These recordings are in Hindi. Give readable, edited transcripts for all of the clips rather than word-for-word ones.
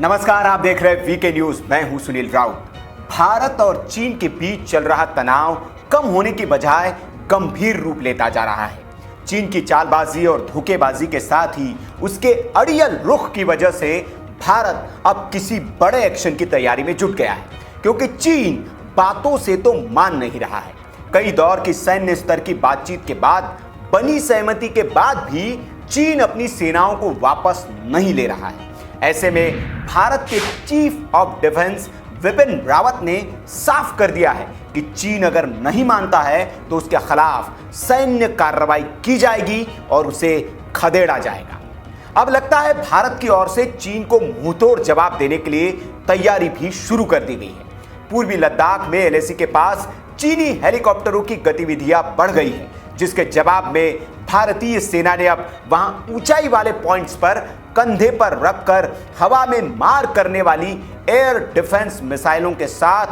नमस्कार, आप देख रहे हैं वीके न्यूज। मैं हूं सुनील राउत। भारत और चीन के बीच चल रहा तनाव कम होने की बजाय गंभीर रूप लेता जा रहा है। चीन की चालबाजी और धोखेबाजी के साथ ही उसके अड़ियल रुख की वजह से भारत अब किसी बड़े एक्शन की तैयारी में जुट गया है, क्योंकि चीन बातों से तो मान नहीं रहा है। कई दौर की सैन्य स्तर की बातचीत के बाद बनी सहमति के बाद भी चीन अपनी सेनाओं को वापस नहीं ले रहा है। ऐसे में भारत के chief of defence Vipin Rawat ने साफ कर दिया है कि चीन अगर नहीं मानता है तो उसके खिलाफ सैन्य कार्रवाई की जाएगी और उसे खदेड़ा जाएगा। अब लगता है भारत की ओर से चीन को मुंहतोड़ जवाब देने के लिए तैयारी भी शुरू कर दी गई है। पूर्वी लद्दाख में एलएसी के पास चीनी हेलीकॉप्टरों की गतिविधियां बढ़ गई हैं, जिसके जवाब में भारतीय सेना ने अब वहां ऊंचाई वाले पॉइंट्स पर कंधे पर रखकर हवा में मार करने वाली एयर डिफेंस मिसाइलों के साथ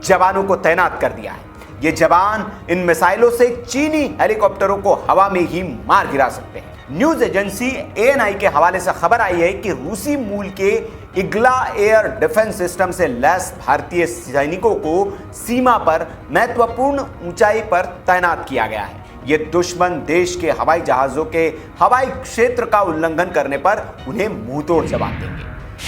जवानों को तैनात कर दिया है। ये जवान इन मिसाइलों से चीनी हेलीकॉप्टरों को हवा में ही मार गिरा सकते हैं। न्यूज एजेंसी एएनआई के हवाले से खबर आई है कि रूसी मूल के इग्ला एयर डिफेंस सिस्टम से लैस भारतीय सैनिकों को सीमा पर महत्वपूर्ण ऊंचाई पर तैनात किया गया है। ये दुश्मन देश के हवाई जहाजों के हवाई क्षेत्र का उल्लंघन करने पर उन्हें मुंहतोड़ जवाब देंगे।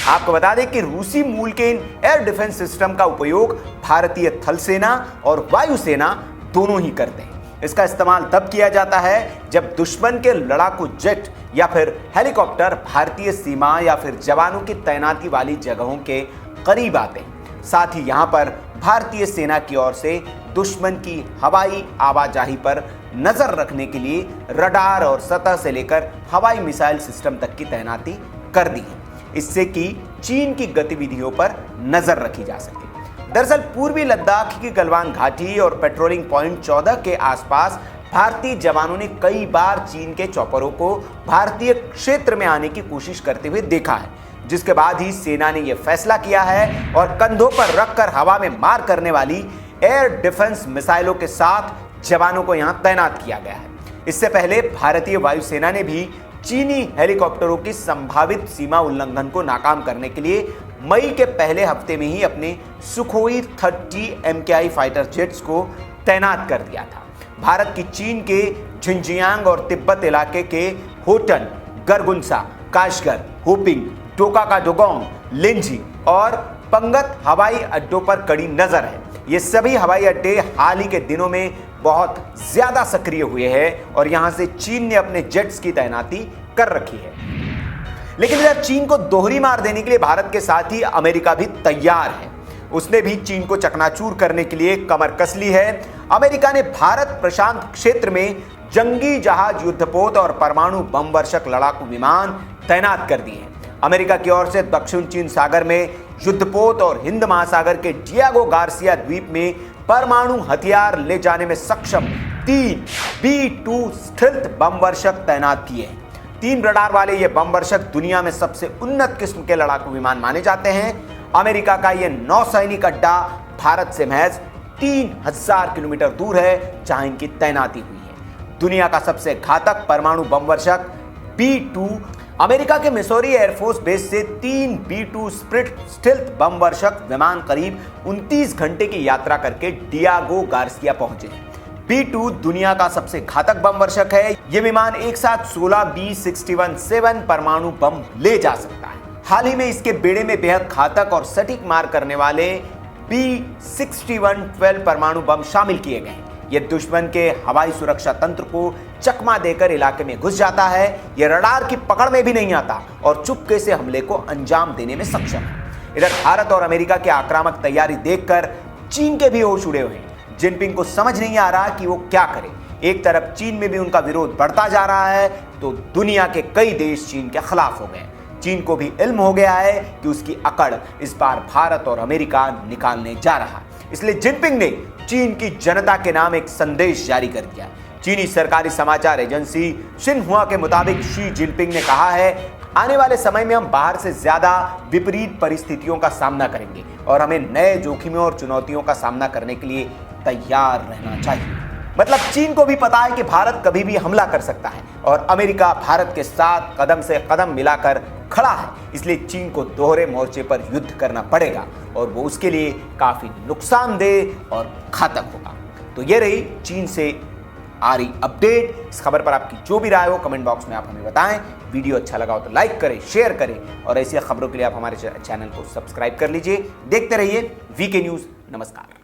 आपको बता दें कि रूसी मूल के इन एयर डिफेंस सिस्टम का उपयोग भारतीय थल सेना और वायुसेना दोनों ही करते हैं। इसका इस्तेमाल तब किया जाता है जब दुश्मन के लड़ाकू जेट या फिर हेलीकॉप्टर भारतीय सीमा या फिर जवानों की तैनाती वाली जगहों के करीब आते हैं। साथ ही यहां पर भारतीय सेना की ओर से दुश्मन की हवाई आवाजाही पर नजर रखने के लिए रडार और सतह से लेकर हवाई मिसाइल सिस्टम तक की तैनाती कर दी है, इससे कि चीन की गतिविधियों पर नजर रखी जा सके। दरअसल पूर्वी लद्दाख की गलवान घाटी और पेट्रोलिंग पॉइंट 14 के आसपास भारतीय जवानों ने कई बार चीन के चॉपरों को भारतीय क्षेत्र में आने की कोशिश करते हुए देखा है, जिसके बाद ही सेना ने यह फैसला किया है और कंधों पर रखकर हवा में मार करने वाली एयर डिफेंस मिसाइलों के साथ जवानों को यहां तैनात किया गया है। इससे पहले भारतीय वायुसेना ने भी चीनी हेलीकॉप्टरों की संभावित सीमा उल्लंघन को नाकाम करने के लिए मई के पहले हफ्ते में ही अपने सुखोई 30 MKI फाइटर जेट्स को तैनात कर दिया था। भारत की चीन के झिंजियांग और तिब्बत इलाके के होटन, गरगुंसा, काशगर, होपिंग, टोका का डोगोंग, लिंजी और पंगत हवाई अड्डों पर कड़ी नजर है। ये सभी हवाई अड्डे हाल ही के दिनों में बहुत ज्यादा सक्रिय हुए हैं और यहां से चीन ने अपने जेट्स की तैनाती कर रखी है। लेकिन इधर चीन को दोहरी मार देने के लिए भारत के साथ ही अमेरिका भी तैयार है। उसने भी चीन को चकनाचूर करने के लिए कमर कस ली है। अमेरिका ने भारत प्रशांत क्षेत्र में जंगी जहाज, युद्धपोत और परमाणु बम वर्षक लड़ाकू विमान तैनात कर दिए हैं। अमेरिका की ओर से दक्षिण चीन सागर में युद्धपोत और हिंद महासागर के डियागो गार्सिया द्वीप में परमाणु हथियार ले जाने में सक्षम 3 B-2 स्टिल्थ बम वर्षक तैनात किए हैं। 3 रडार वाले ये बम वर्षक दुनिया में सबसे उन्नत किस्म के लड़ाकू विमान माने जाते हैं। अमेरिका का ये नौसैनिक अड्डा भारत से महज 3000 किलोमीटर दूर है, जहां इनकी तैनाती हुई है। दुनिया का सबसे घातक परमाणु बम वर्षक B-2 अमेरिका के मिसौरी एयरफोर्स बेस से 3 B-2 स्टिल्थ बम वर्षक विमान करीब 29 घंटे की यात्रा करके डियागो गार्सिया पहुंचे। B-2 दुनिया का सबसे घातक बम वर्षक है। यह विमान एक साथ 16 B-61-7 परमाणु बम ले जा सकता है। हाल ही में इसके बेड़े में बेहद घातक और सटीक मार करने वाले B-61-12 परमाणु बम शामिल किए गए हैं। यह दुश्मन के हवाई सुरक्षा तंत्र को चकमा देकर इलाके में घुस जाता है। यह रडार की पकड़ में भी नहीं आता और चुपके से हमले को अंजाम देने में सक्षम है। इधर भारत और अमेरिका की आक्रामक तैयारी देखकर चीन के भी होश उड़े हुए हैं। जिनपिंग को समझ नहीं आ रहा कि वो क्या करे। एक तरफ चीन में भी उनका विरोध बढ़ता जा रहा है तो दुनिया के कई देश चीन के खिलाफ हो गए। चीन को भी इल्म हो गया है कि उसकी अकड़ इस बार भारत और अमेरिका निकालने जा रहा है। इसलिए जिनपिंग ने चीन की जनता के नाम एक संदेश जारी कर दिया। चीनी सरकारी समाचार एजेंसी शिन्हुआ के मुताबिक शी जिनपिंग ने कहा है, आने वाले समय में हम बाहर से ज्यादा विपरीत परिस्थितियों का सामना करेंगे और हमें नए जोखिमों और चुनौतियों का सामना करने के लिए तैयार रहना चाहिए। मतलब चीन को भी पता है कि भारत कभी भी हमला कर सकता है और अमेरिका भारत के साथ कदम से कदम मिलाकर खड़ा है, इसलिए चीन को दोहरे मोर्चे पर युद्ध करना पड़ेगा और वो उसके लिए काफी नुकसानदेह और घातक होगा। तो ये रही चीन से आ रही अपडेट। इस खबर पर आपकी जो भी राय हो कमेंट बॉक्स में आप हमें बताएं। वीडियो अच्छा लगा हो तो लाइक करें, शेयर करें और ऐसी खबरों के लिए आप हमारे चैनल को सब्सक्राइब कर लीजिए। देखते रहिए वीके न्यूज़। नमस्कार।